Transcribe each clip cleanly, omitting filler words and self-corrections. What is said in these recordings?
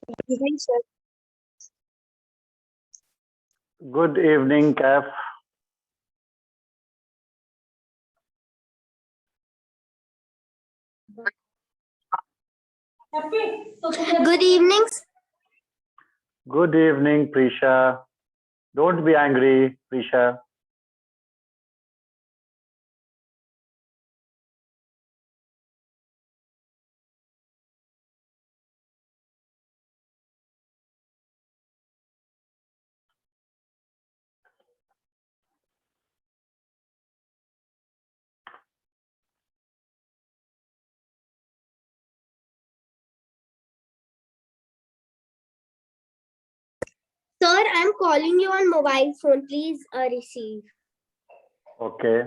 Evening, sir. Good evening, CAF. Good evening. Good evening, Prisha. Don't be angry, Prisha. Sir, I'm calling you on mobile phone. Please receive. Okay.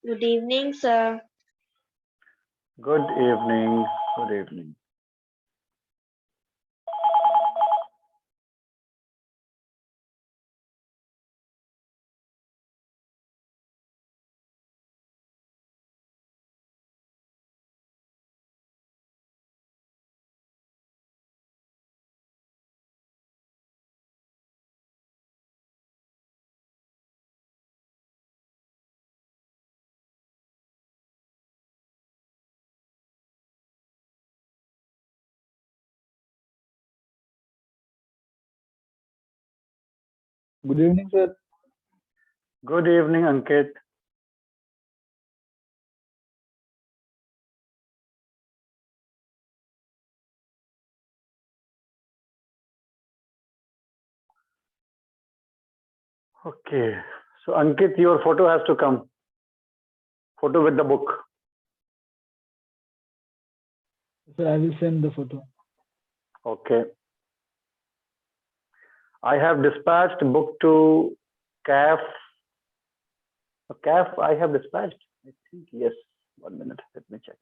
Good evening, sir. Good evening. Good evening. Good evening, sir. Good evening, Ankit. Okay. So, Ankit, your photo has to come. Photo with the book. Sir, I will send the photo. Okay. I have dispatched book to CAF. CAF, I have dispatched. I think yes. 1 minute. Let me check.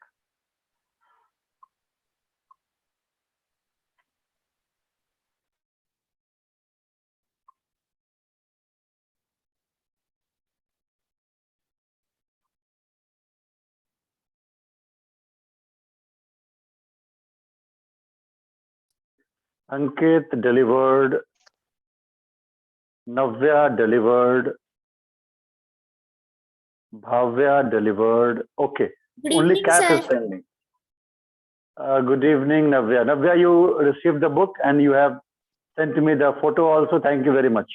Ankit delivered. Navya delivered. Bhavya delivered. Okay. Good Only evening, CAF is sir. pending. Good evening, Navya. Navya, you received the book and you have sent me the photo also. Thank you very much.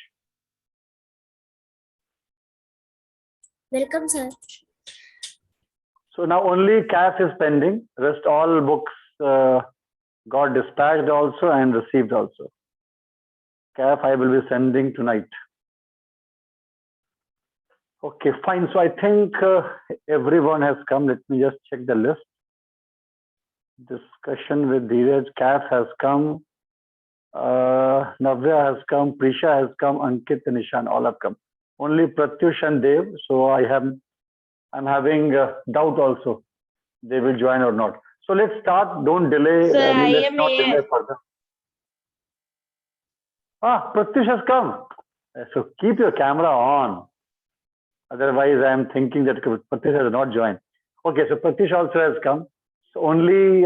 Welcome, sir. So now only CAF is pending. Rest all books got dispatched also and received also. CAF I will be sending tonight. Okay, fine. So I think everyone has come. Let me just check the list. Discussion with Dheeraj. CAF has come. Navya has come. Prisha has come. Ankit and Nishan all have come. Only Pratyush and Dev. So I'm having doubt also. They will join or not. So let's start. Don't delay. Sir, I Let's am not here. delay further. Pratyush has come. So keep your camera on. Otherwise, I am thinking that Pratyush has not joined. Okay, so Pratyush also has come. So only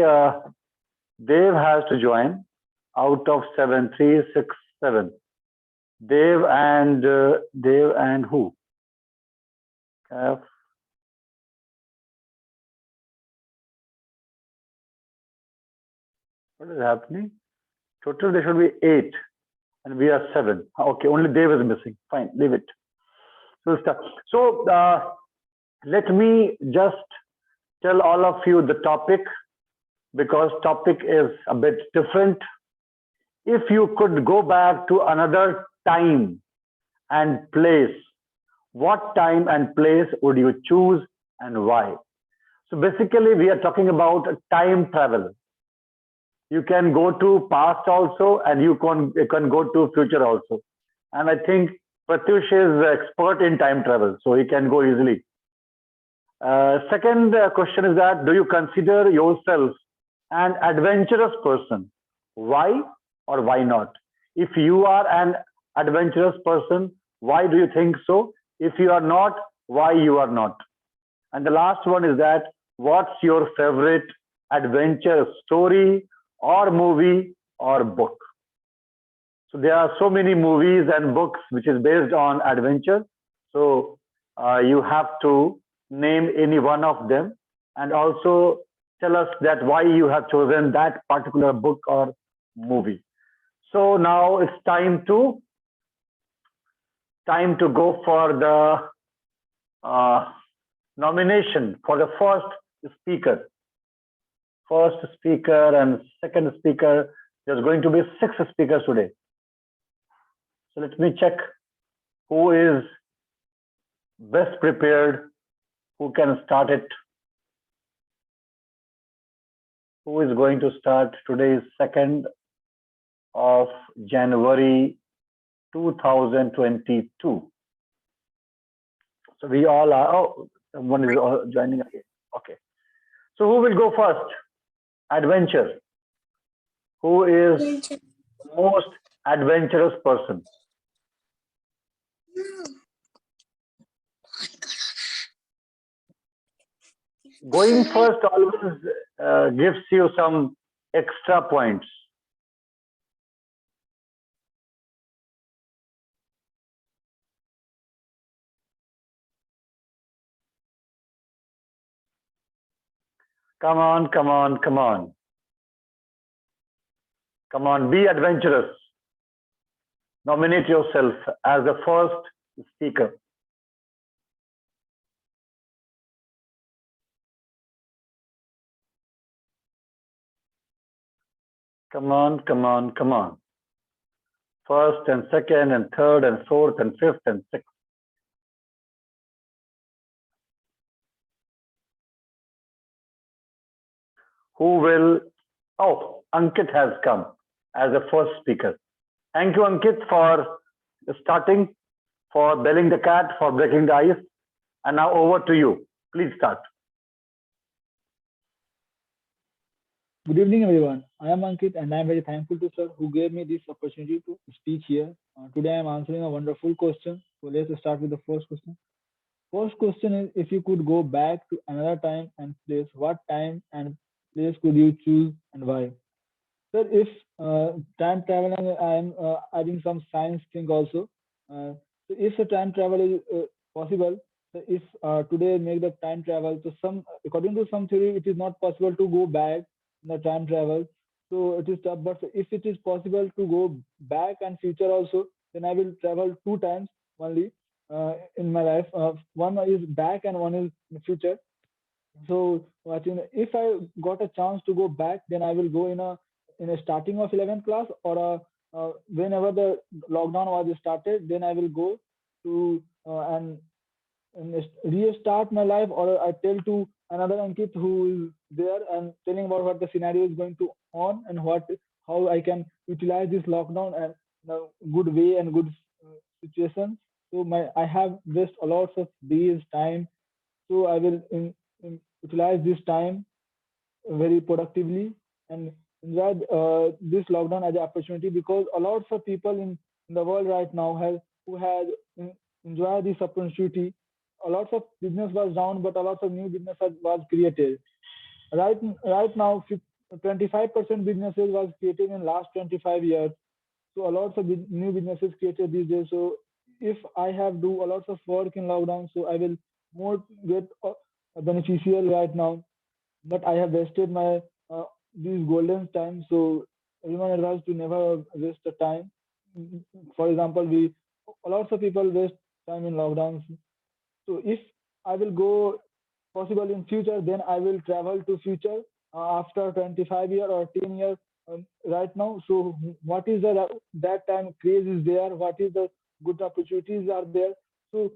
Dev has to join out of 7, 3, 6, 7. Dev and who? CAF. What is happening? Total there should be 8 and we are 7. Okay, only Dev is missing. Fine, leave it. So start. So let me just tell all of you the topic because topic is a bit different. If you could go back to another time and place, what time and place would you choose and why? So basically we are talking about time travel. You can go to past also and you can go to future also. And I think Pratyush is expert in time travel, so he can go easily. Second question is that, do you consider yourself an adventurous person? Why or why not? If you are an adventurous person, why do you think so? If you are not, why you are not? And the last one is that what's your favorite adventure story or movie or book? So there are so many movies and books which is based on adventure. So you have to name any one of them and also tell us that why you have chosen that particular book or movie. So now it's time to go for the nomination for the first speaker. First speaker and second speaker. There's going to be 6 speakers today. So let me check who is best prepared, who can start it. Who is going to start? Today is 2nd of January 2022. So we all are, oh, someone is joining again. Okay. So who will go first? Adventure. Who is most adventurous person? Going first always gives you some extra points. Come on, come on, come on. Come on, be adventurous. Nominate yourself as the first speaker. Come on, come on, come on. First and second and third and fourth and fifth and sixth. Who will? Oh, Ankit has come as the first speaker. Thank you, Ankit, for starting, for belling the cat, for breaking the ice. And now over to you. Please start. Good evening, everyone. I am Ankit, and I am very thankful to sir who gave me this opportunity to speak here. Today, I am answering a wonderful question. So let's start with the first question. First question is, if you could go back to another time and place, what time and place could you choose and why? Sir, if time travel, and I am adding some science thing also. So if a time travel is possible, so if today make the time travel, so some according to some theory, it is not possible to go back in the time travel. So it is tough. But if it is possible to go back and future also, then I will travel 2 times only in my life. One is back and one is in the future. So watching, if I got a chance to go back, then I will go in a starting of 11th class, or whenever the lockdown was started, then I will go to and restart my life, or I tell to another Ankit who is there and telling about what the scenario is going to on and how I can utilize this lockdown and in a good way and good situation. So I have waste a lot of days time, so I will utilize this time very productively and enjoy this lockdown as an opportunity, because a lot of people in the world right now who had enjoyed this opportunity. A lot of business was down, but a lot of new business was created. Right now, 25% businesses was created in last 25 years. So a lot of new businesses created these days. So if I have do a lot of work in lockdown, so I will more get beneficial right now. But I have wasted my these golden time. So everyone advised to never waste the time. For example, a lot of people waste time in lockdowns. So if I will go possible in future, then I will travel to future after 25 year or 10 years right now. So what is that time craze is there? What is the good opportunities are there? So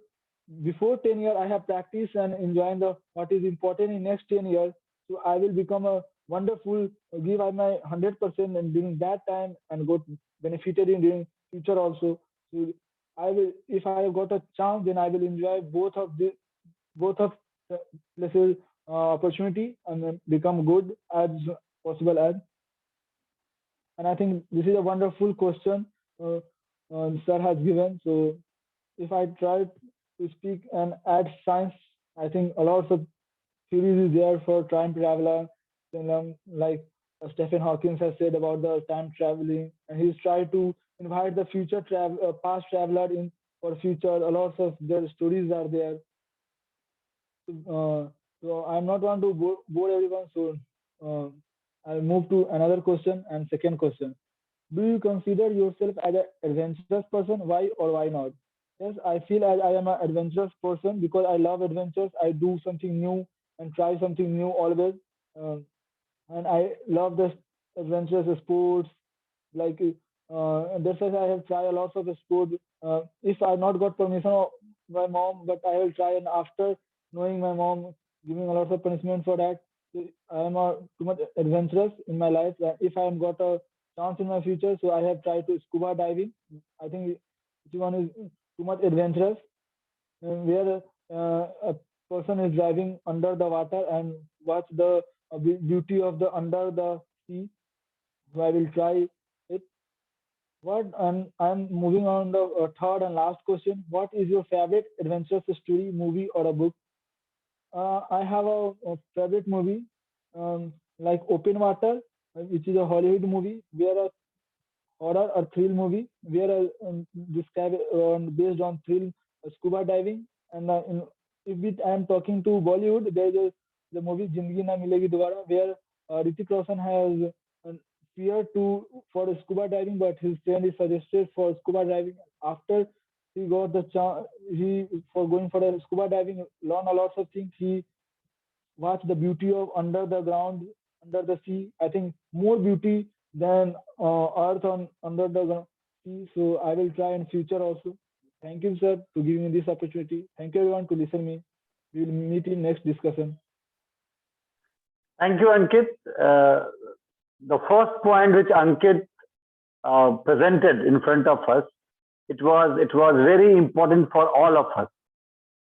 before 10 years, I have practiced and enjoying the what is important in next 10 years. So I will become a wonderful, give I my 100% and during that time and got benefited in during future also. So I will, if I have got a chance, then I will enjoy both of places opportunity and then become good as possible as. And I think this is a wonderful question. sir has given. So if I try to speak and add science, I think a lot of theories is there for time traveler. Then, like Stephen Hawking has said about the time traveling, and he's tried to invite the past traveler in for future. A lot of their stories are there. So I'm not want to bore everyone. So uh, I'll move to another question and second question. Do you consider yourself as an adventurous person? Why or why not? Yes, I feel as I am an adventurous person because I love adventures. I do something new and try something new always. Um, and I love the adventurous sports. Like and that's why I have tried a lot of sports. If I not got permission of my mom, but I will try. And after knowing my mom giving a lot of punishment for that, I am too much adventurous in my life. If I am got a chance in my future, so I have tried to scuba diving. I think this one is too much adventurous, where a person is driving under the water and watch the beauty of the under the sea. So I will try it. What and I'm moving on the third and last question. What is your favorite adventurous story, movie, or a book? I have a favorite movie, like Open Water, which is a Hollywood movie where a horror or thrill movie where describe based on thrill scuba diving. And if I am talking to Bollywood, there is the movie Zindagi Na Milegi Dobara where Hrithik Roshan has fear to for scuba diving, but his friend is suggested for scuba diving. After he got the chance, he for going for the scuba diving, learn a lot of things. He watch the beauty of under the ground, under the sea. I think more beauty than earth on under the sea. So I will try in future also. Thank you, sir, to giving me this opportunity. Thank you, everyone, to listen me. We will meet in next discussion. Thank you, Ankit. The first point which Ankit presented in front of us, it was very important for all of us.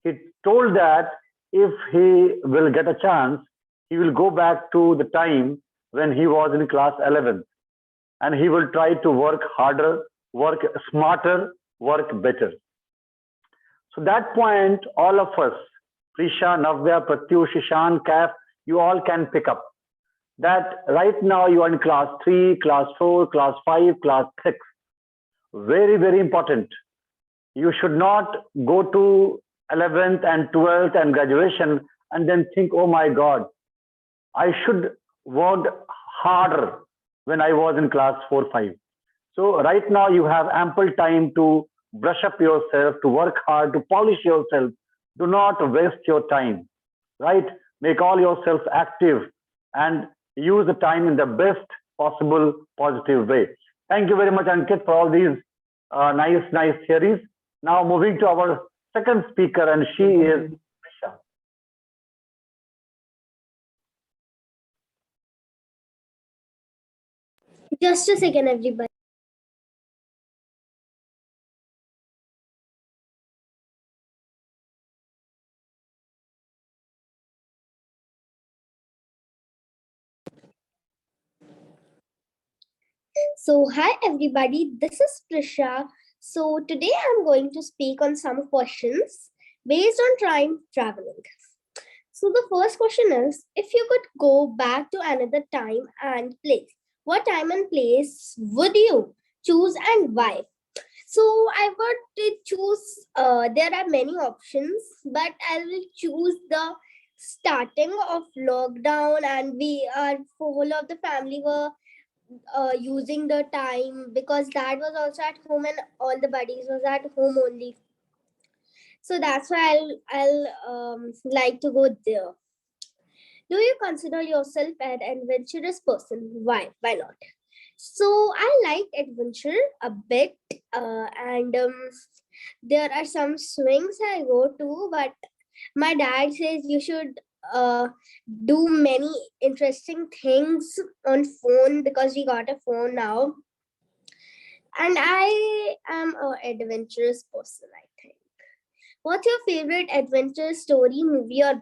He told that if he will get a chance, he will go back to the time when he was in class 11th, and he will try to work harder, work smarter, work better. So that point, all of us, Prisha, Navya, Pratyush, Ishan, Kaf, you all can pick up that right now you are in class 3, class 4, class 5, class 6. Very, very important. You should not go to 11th and 12th and graduation and then think, oh my God, I should work harder when I was in class 4, 5. So right now you have ample time to brush up yourself, to work hard, to polish yourself. Do not waste your time, right? Make all yourself active and use the time in the best possible positive way. Thank you very much, Ankit, for all these nice theories. Now moving to our second speaker, and she is Prisha. Just a second, everybody. So, hi everybody, this is Prisha. So, today I'm going to speak on some questions based on time traveling. So, the first question is, if you could go back to another time and place, what time and place would you choose and why? So, I would choose, there are many options, but I will choose the starting of lockdown, and we are whole of the family were using the time because dad was also at home and all the buddies was at home only. So that's why I'll like to go there. Do you consider yourself an adventurous person? Why not? So I like adventure a bit, and there are some swings I go to, but my dad says you should do many interesting things on phone because we got a phone now. And I am an adventurous person, I think. What's your favorite adventure story, movie, or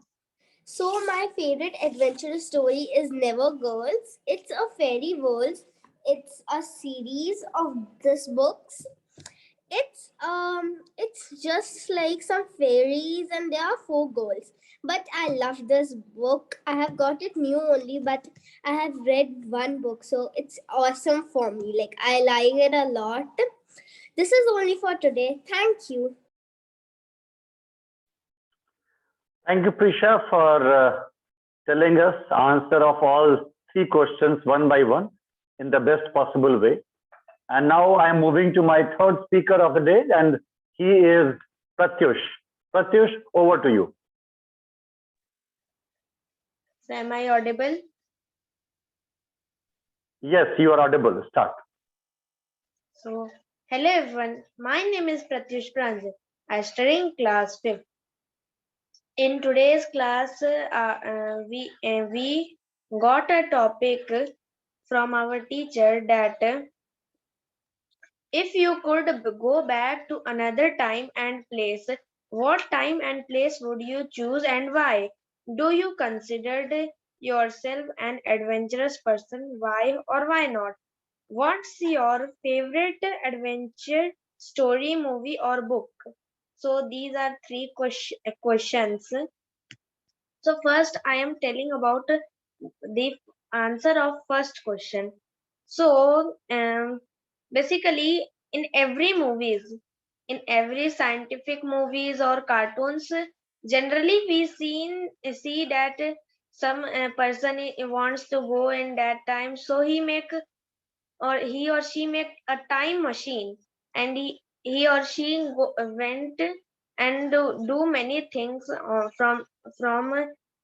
so my favorite adventure story is Never Girls. It's a fairy world. it's a series of this books. It's just like some fairies and there are 4 girls. But I love this book. I have got it new only, but I have read one book, so it's awesome for me. Like I like it a lot. This is only for today. Thank you. Thank you, Prisha, for telling us answer of all 3 questions one by one in the best possible way. And now I am moving to my third speaker of the day, and he is Pratyush. Pratyush, over to you. So am I audible? Yes, you are audible. Start. So, hello everyone. My name is Pratyush Pranjit. I study in class 5th. In today's class, we got a topic from our teacher that if you could go back to another time and place, what time and place would you choose and why? Do you consider yourself an adventurous person? Why or why not? What's your favorite adventure story, movie, or book? So these are 3 questions. So first, I am telling about the answer of first question. So basically, in every scientific movies or cartoons, generally we see that some person wants to go in that time, so he or she make a time machine, and he or she went and do many things from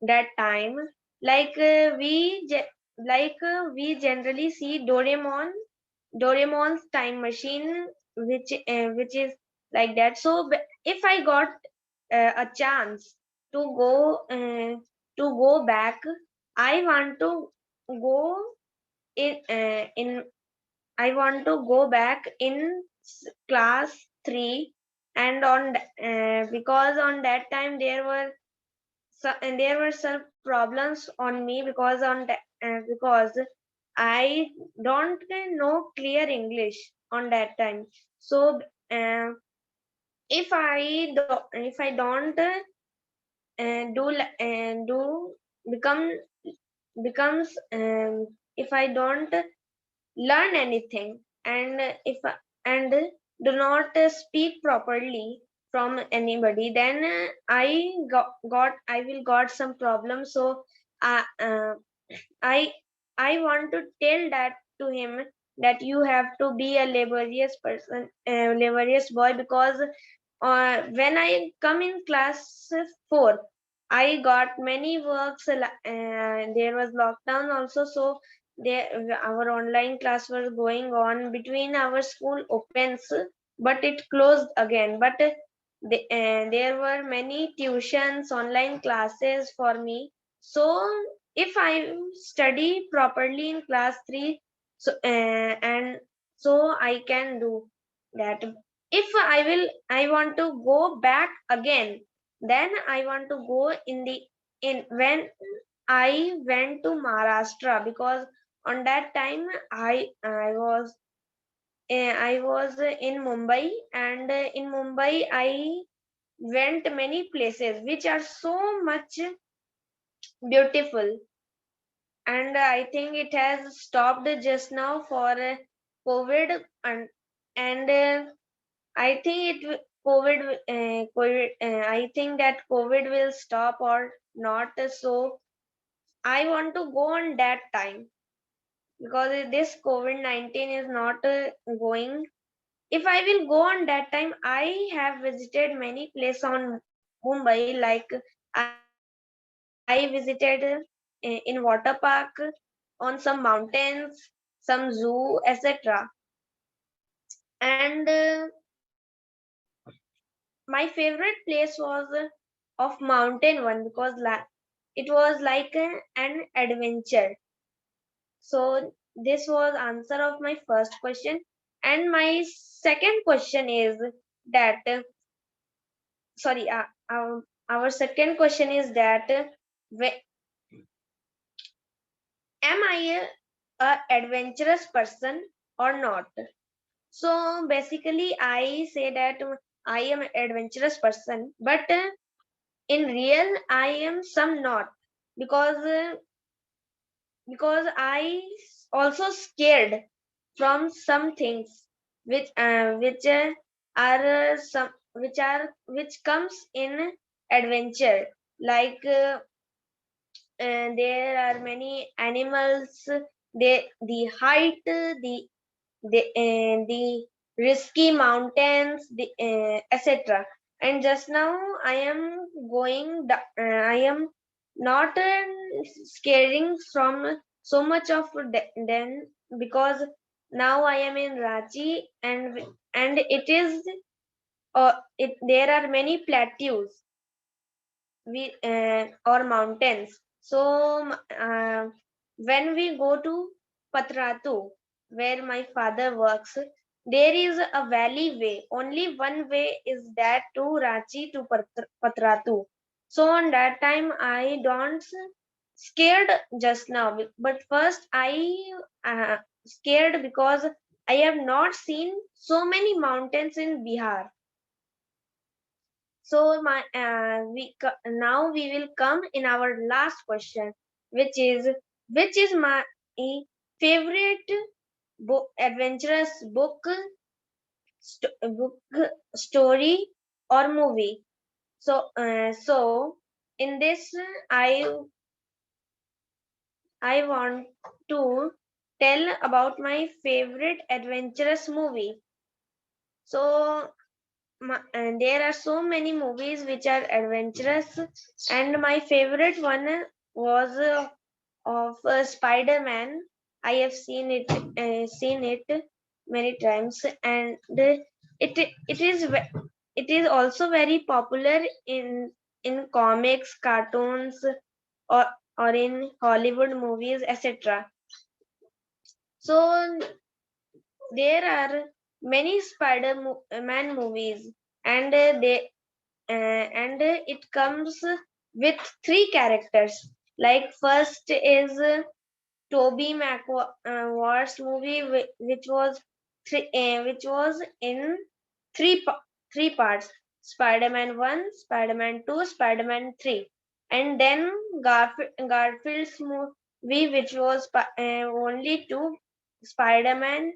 that time, like we generally see Doraemon's time machine, which is like that. So if I got a chance to go back, I want to go in I want to go back in class 3, and because on that time there were some problems on me, because I don't know clear English on that time. So uh, if I don't do become becomes if I don't learn anything, and if and do not speak properly from anybody, then I will got some problem. So uh, uh, i I want to tell that to him, that you have to be a laborious person, laborious boy, because when I come in class 4, I got many works. There was lockdown also, so there our online class was going on between our school opens, but it closed again. But there were many tuitions, online classes for me. So if I study properly in class 3, so and so I can do that. If I want to go back again, then I want to go in when I went to Maharashtra, because on that time I was in Mumbai, and in Mumbai I went many places which are so much beautiful, and I think it has stopped just now for COVID, and I think I think that COVID will stop or not. So I want to go on that time, because this COVID-19 is not going. If I will go on that time, I have visited many places on Mumbai, like I visited in water park, on some mountains, some zoo, etc. And my favorite place was of mountain one, because it was like an adventure. So this was answer of my first question, and my second question is that sorry our second question is that am I a adventurous person or not? So basically, I say that I am an adventurous person, but in real, I am some not, because I also scared from some things which are some which comes in adventure, like there are many animals, the height, the risky mountains, etc. And just now I am I am not scaring from so much of them, because now I am in Ranchi, and it is there are many plateaus or mountains. So when we go to Patratu, where my father works, there is a valley way. Only one way is that to Ranchi to Patratu. So on that time, I don't scared just now, but first I scared because I have not seen so many mountains in Bihar. So now we will come in our last question, which is my favorite book, adventurous book, story or movie. So in this, I want to tell about my favorite adventurous movie. So and there are so many movies which are adventurous, and my favorite one was of Spider-Man. I have seen it many times, and it is also very popular in comics, cartoons, or in Hollywood movies, etc. So there are many Spider-Man movies, and it comes with three characters. Like first is Toby Maguire's movie, which was in three parts: Spider-Man 1, Spider-Man 2, Spider-Man 3, and then Garfield's movie, which was only two: Spider-Man,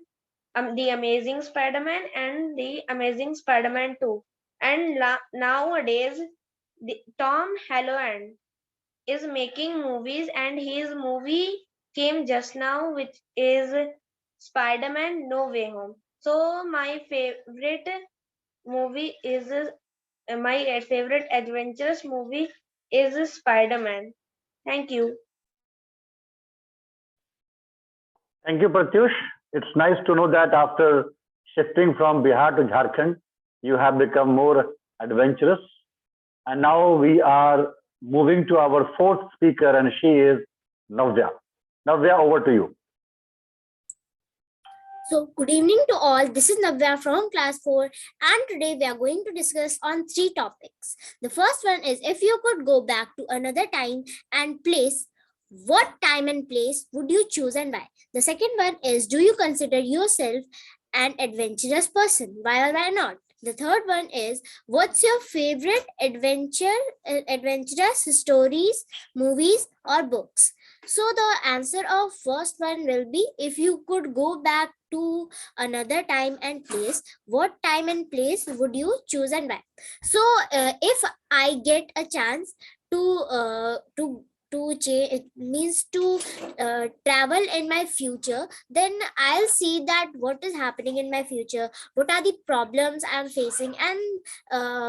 the Amazing Spider-Man and the Amazing Spider-Man 2. And nowadays, Tom Holland is making movies, and his movie came just now, which is Spider-Man No Way Home. So my favorite movie is my favorite adventurous movie is Spider-Man. Thank you. Thank you, Pratyush. It's nice to know that after shifting from Bihar to Jharkhand, you have become more adventurous. And now we are moving to our fourth speaker, and she is Navya. Navya, over to you. So, good evening to all. This is Navya from class 4, and today we are going to discuss on 3 topics. The first one is, if you could go back to another time and place, what time and place would you choose and why? The second one is, do you consider yourself an adventurous person? Why or why not? The third one is, what's your favorite adventurous stories, movies, or books? So the answer of first one will be, if you could go back to another time and place, what time and place would you choose and why? So if I get a chance to change, it means to travel in my future, then I'll see that what is happening in my future, what are the problems I'm facing, and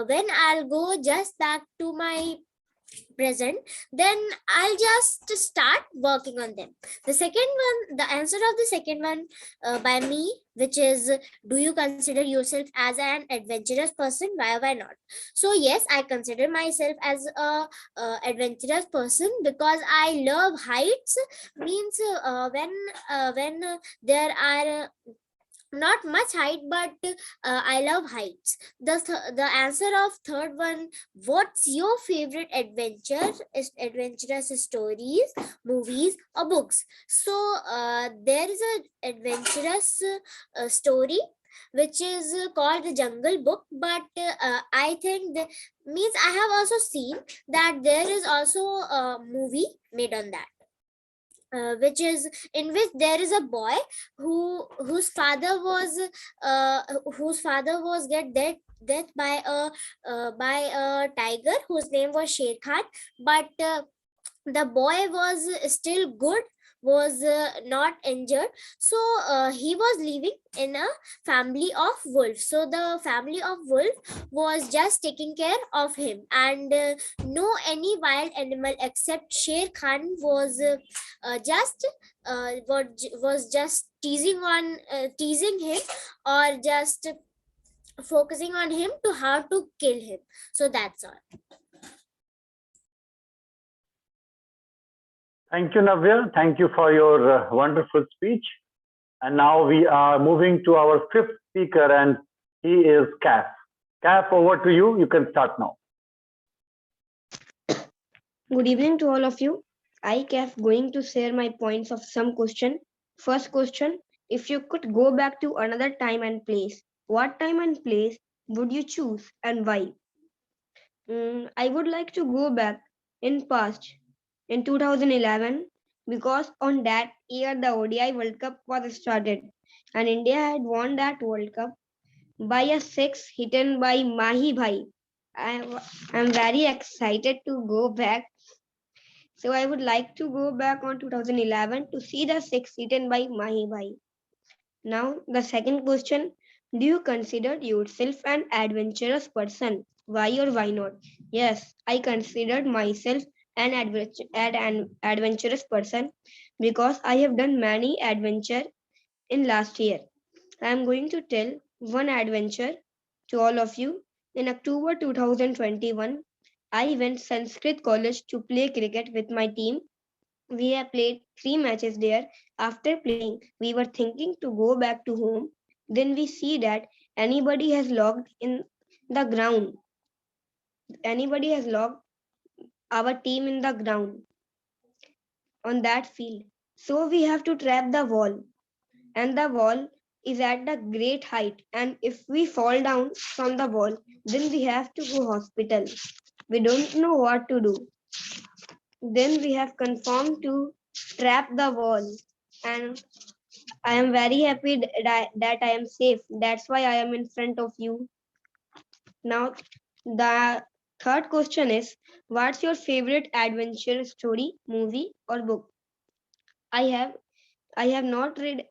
when I'll go just back to my present, then I'll just start working on them. The second one, the answer of the second one by me, which is, do you consider yourself as an adventurous person? Why or why not? So yes, I consider myself as a adventurous person because I love heights. Means when there are not much height, but I love heights. The answer of third one, what's your favorite adventurous stories, movies or books? So there is a adventurous story which is called the Jungle Book, but I think that means I have also seen that there is also a movie made on that. Which is in which there is a boy whose father was get death by a tiger whose name was Sher Khan, but the boy was still good, was not injured, so he was living in a family of wolves. So the family of wolf was just taking care of him, and no any wild animal except Sher Khan was was just teasing him, or just focusing on him to how to kill him. So that's all. Thank you, Navya. Thank you for your wonderful speech. And now we are moving to our fifth speaker, and he is Kaf. Kaf, over to you. You can start now. Good evening to all of you. I, Kaf, going to share my points of some question. First question, if you could go back to another time and place, what time and place would you choose and why? I would like to go back in past in 2011 because on that year the ODI World Cup was started and India had won that World Cup by a six hidden by Mahi Bhai. I'm very excited to go back. So I would like to go back on 2011 to see the six hidden by Mahi Bhai. Now the second question, do you consider yourself an adventurous person? Why or why not? Yes, I considered myself an adventurous person because I have done many adventure in last year. I am going to tell one adventure to all of you. In October 2021, I went Sanskrit College to play cricket with my team. We have played 3 matches there. After playing, we were thinking to go back to home. Then we see that anybody has logged in the ground. Anybody has logged our team in the ground on that field. So we have to trap the wall. And the wall is at the great height. And if we fall down from the wall, then we have to go hospital. We don't know what to do. Then we have confirmed to trap the wall. And I am very happy that I am safe. That's why I am in front of you. Now, the third question is, what's your favorite adventure story, movie, or book? I have not read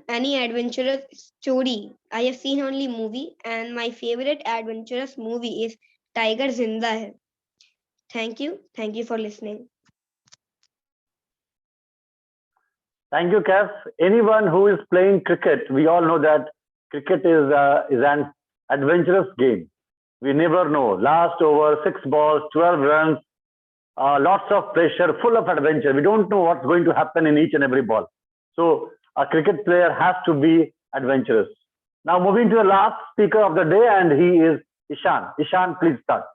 any adventurous story. I have seen only movie, and my favorite adventurous movie is Tiger Zinda Hai. Thank you. Thank you for listening. Thank you, Kaf. Anyone who is playing cricket, we all know that cricket is an adventurous game. We never know. Last over, 6 balls, 12 runs, lots of pressure, full of adventure. We don't know what's going to happen in each and every ball. So a cricket player has to be adventurous. Now moving to the last speaker of the day, and he is Ishan. Ishan, please start.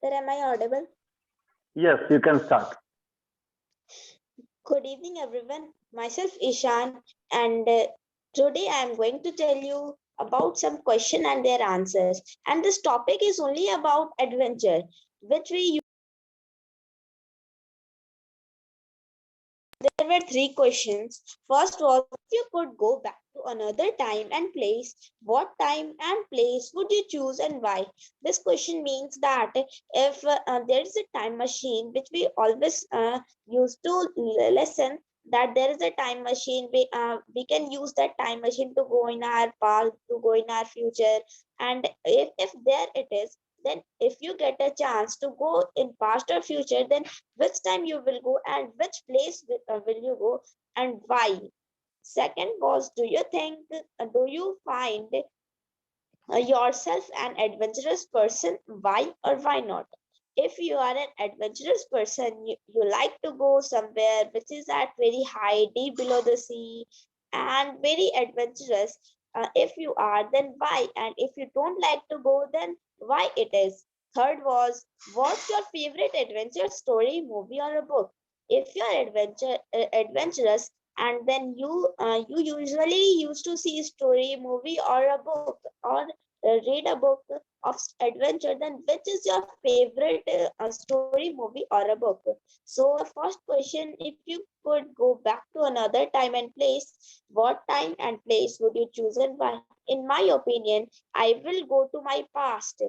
Sir, am I audible? Yes, you can start. Good evening, everyone. Myself Ishan, and today I am going to tell you about some question and their answers. And this topic is only about adventure, which we There were 3 questions. First was, if you could go back to another time and place, what time and place would you choose and why? This question means that if there is a time machine, which we always used to listen, that there is a time machine, we can use that time machine to go in our past, to go in our future. And if there it is, then if you get a chance to go in past or future, then which time you will go and which place will you go and why? Second was, do you find yourself an adventurous person? Why or why not? If you are an adventurous person, you like to go somewhere which is at very high, deep below the sea, and very adventurous? If you are, then why? And if you don't like to go, then why it is? Third was, what's your favorite adventure story, movie, or a book? If you're adventurous, and then you usually used to see story, movie, or a book, or read a book of adventure, then which is your favorite story, movie, or a book? So first question, if you could go back to another time and place, what time and place would you choose and why? In my opinion, I will go to my past,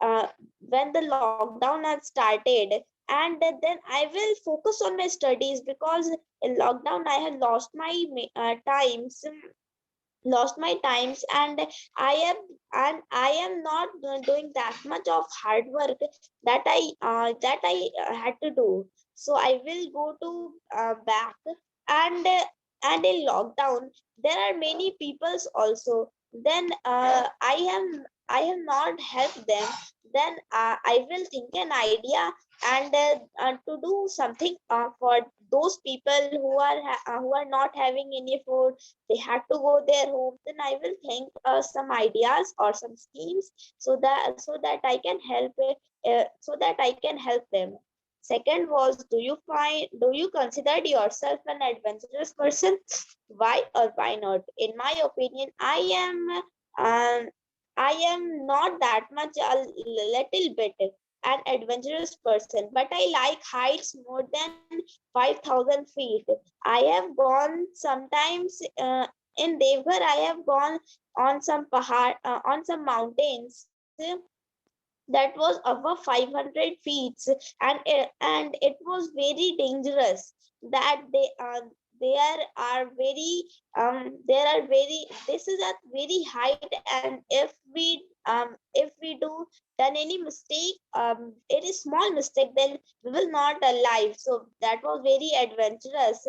uh, when the lockdown had started, and then I will focus on my studies, because in lockdown I had lost my times, and i am I am not doing that much of hard work that I had to do. So I will go to back, and in lockdown there are many peoples also, then I have not helped them, then I will think an idea, and to do something for those people who are not having any food, they had to go their home, then I will think some ideas or some schemes, so that I can help them. Second was, do you consider yourself an adventurous person? Why or why not? In my opinion, um, I am not that much, a little bit an adventurous person, but I like heights more than 5,000 feet. I have gone sometimes, in Devghar, I have gone on some on some mountains that was above 500 feet, and it was very dangerous, that there are very this is a very height, and if we do done any mistake, any small mistake, then we will not alive. So that was very adventurous.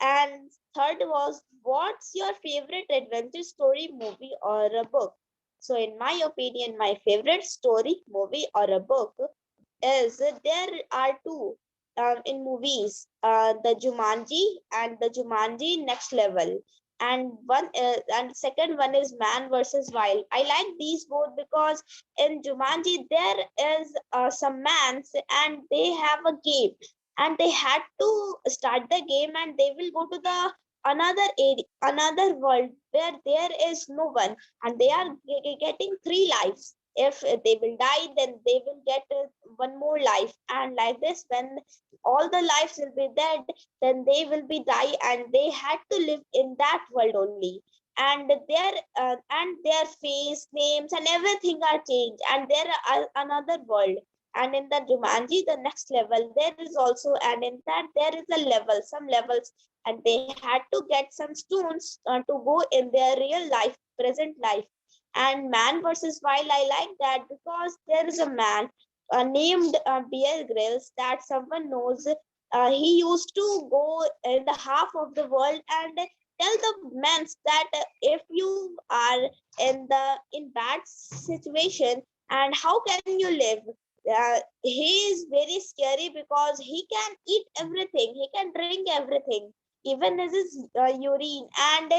And third was, what's your favorite adventure story, movie, or a book? So in my opinion, my favorite story, movie, or a book is, there are two in movies, the Jumanji and the Jumanji Next Level. And second one is Man versus Wild. I like these both because in Jumanji there is some mans, and they have a game, and they had to start the game, and they will go to the another area, another world where there is no one, and they are getting three lives. If they will die, then they will get one more life, and like this, when all the lives will be dead, then they will be die, and they had to live in that world only. And their face, names, and everything are changed, and there are another world. And in the Jumanji, the next level, there is also, and in that there is a level, some levels, and they had to get some stones to go in their real life, present life. And Man versus Wild, I like that because there is a man named Bear Grylls that someone knows. He used to go in the half of the world and tell the men that if you are in bad situation, and how can you live? He is very scary because he can eat everything, he can drink everything, even his urine. And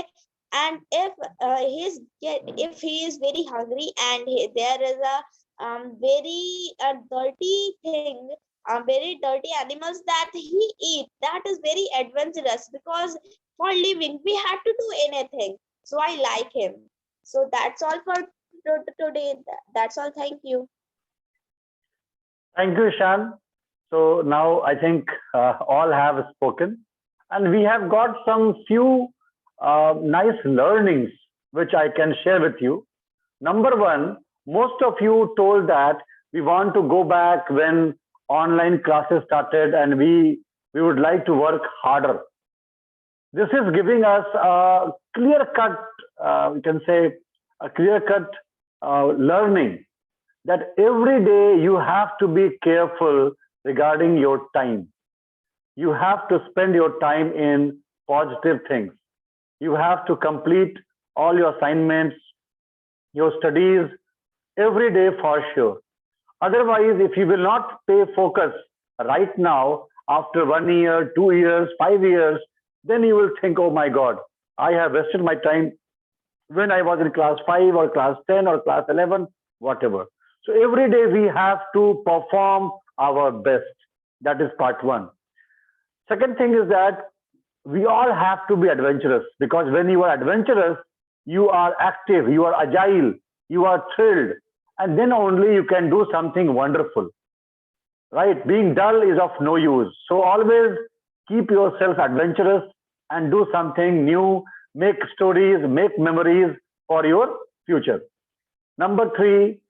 if he is very hungry, and there is a very dirty thing, very dirty animals that he eat, that is very adventurous, because for living we had to do anything. So I like him. So that's all for today. That's all. Thank you. Thank you, Ishan. So now I think all have spoken, and we have got some few nice learnings which I can share with you. Number one, most of you told that we want to go back when online classes started, and we would like to work harder. This is giving us a clear cut, we can say, a clear cut learning that every day you have to be careful regarding your time. You have to spend your time in positive things. You have to complete all your assignments, your studies every day for sure. Otherwise, if you will not pay focus right now, after 1 year, 2 years, 5 years, then you will think, oh my God, I have wasted my time when I was in class 5 or class 10 or class 11, whatever. So every day we have to perform our best. That is part one. Second thing is that we all have to be adventurous, because when you are adventurous, you are active, you are agile, you are thrilled, and then only you can do something wonderful. Right? Being dull is of no use. So always keep yourself adventurous and do something new, make stories, make memories for your future. Number 3,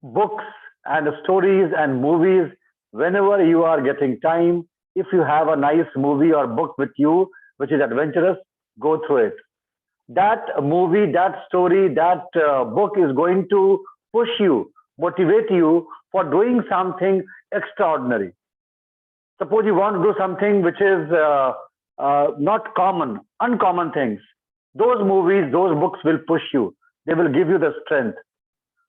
books and stories and movies. Whenever you are getting time, if you have a nice movie or book with you, which is adventurous, go through it. That movie, that story, that book is going to push you, motivate you for doing something extraordinary. Suppose you want to do something which is not common, uncommon things. Those movies, those books will push you. They will give you the strength.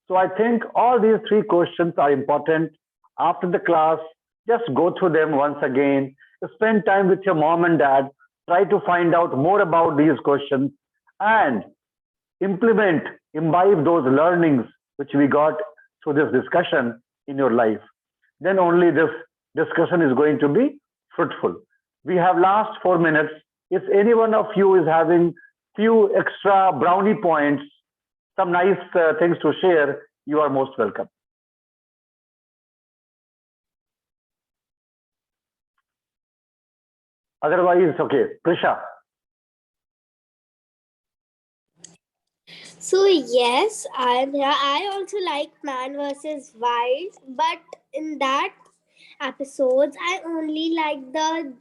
So I think all these 3 questions are important. After the class, just go through them once again. Spend time with your mom and dad. Try to find out more about these questions and implement, imbibe those learnings which we got through this discussion in your life. Then only this discussion is going to be fruitful. We have last 4 minutes. If any one of you is having few extra brownie points, some nice things to share, you are most welcome. Otherwise, okay. Prisha. So yes, I also like Man vs. Wild, but in that episodes, I only like the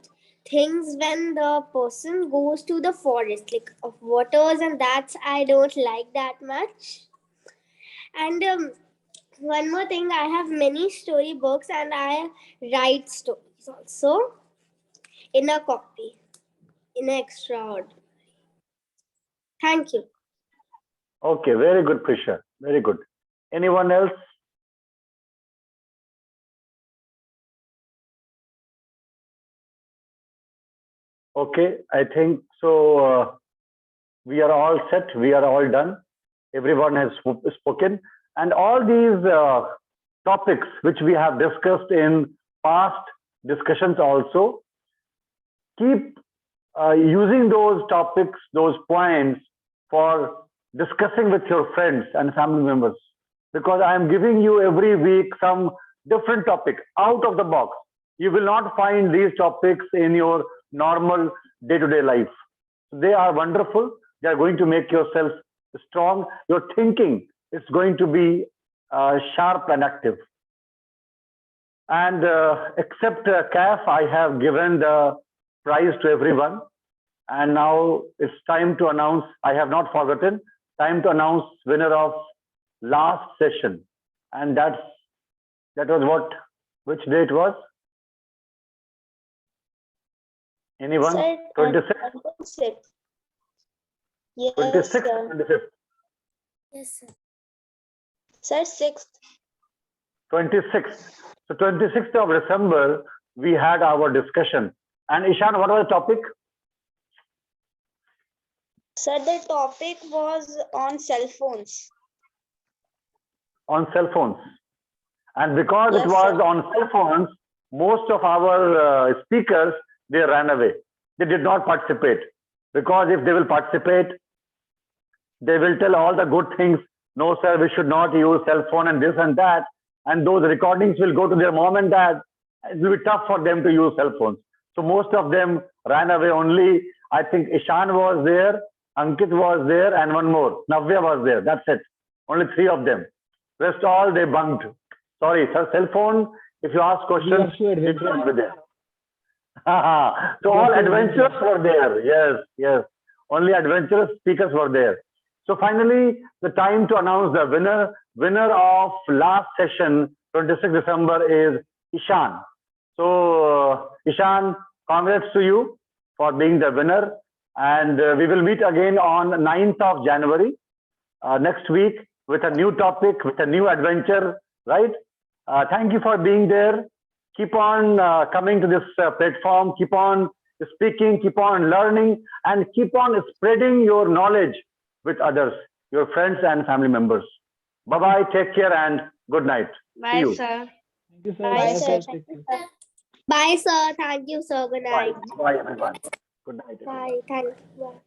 things when the person goes to the forest, like of waters, and that's I don't like that much. And one more thing, I have many story books and I write stories also in a copy, in an extraordinary. Thank you. Okay, very good, Prisha. Very good. Anyone else? Okay, I think so. We are all set. We are all done. Everyone has spoken. And all these topics which we have discussed in past discussions also, keep using those topics, those points for discussing with your friends and family members. Because I am giving you every week some different topic out of the box. You will not find these topics in your normal day-to-day life. They are wonderful. They are going to make yourself strong. Your thinking is going to be sharp and active. And except CAF, I have given the prize to everyone. And now it's time to announce, I have not forgotten, time to announce winner of last session. And that was what, which day it was? Anyone? 26? 26. Yes, 26, sir. 25th. Yes, sir. Sir, 6th. 26th. So 26th of December, we had our discussion. And Ishan, what was the topic? Sir, the topic was on cell phones. On cell phones. And because Yes, it was sir. on cell phones, most of our speakers, they ran away. They did not participate. Because if they will participate, they will tell all the good things. No, sir, we should not use cell phone and this and that. And those recordings will go to their mom and dad. It will be tough for them to use cell phones. So most of them ran away. Only, I think Ishan was there, Ankit was there, and one more. Navya was there. That's it. Only 3 of them. Rest all they bunked. Sorry, sir, cell phone, if you ask questions, it will be there. So all adventurers were there. Yes, yes. Only adventurous speakers were there. So finally, the time to announce the winner. Winner of last session, 26 December, is Ishan. So Ishan, congrats to you for being the winner. And we will meet again on 9th of January next week with a new topic, with a new adventure, right? Thank you for being there. Keep on coming to this platform. Keep on speaking, keep on learning, and keep on spreading your knowledge with others, your friends and family members. Bye-bye, take care, and good night. See Bye, you. sir. Thank you, sir. Bye, Bye, sir. sir. Take care. Bye, sir. Thank you, sir. Good Bye. night. Bye, everyone. Good night. Everyone. Bye. Thank you. Bye.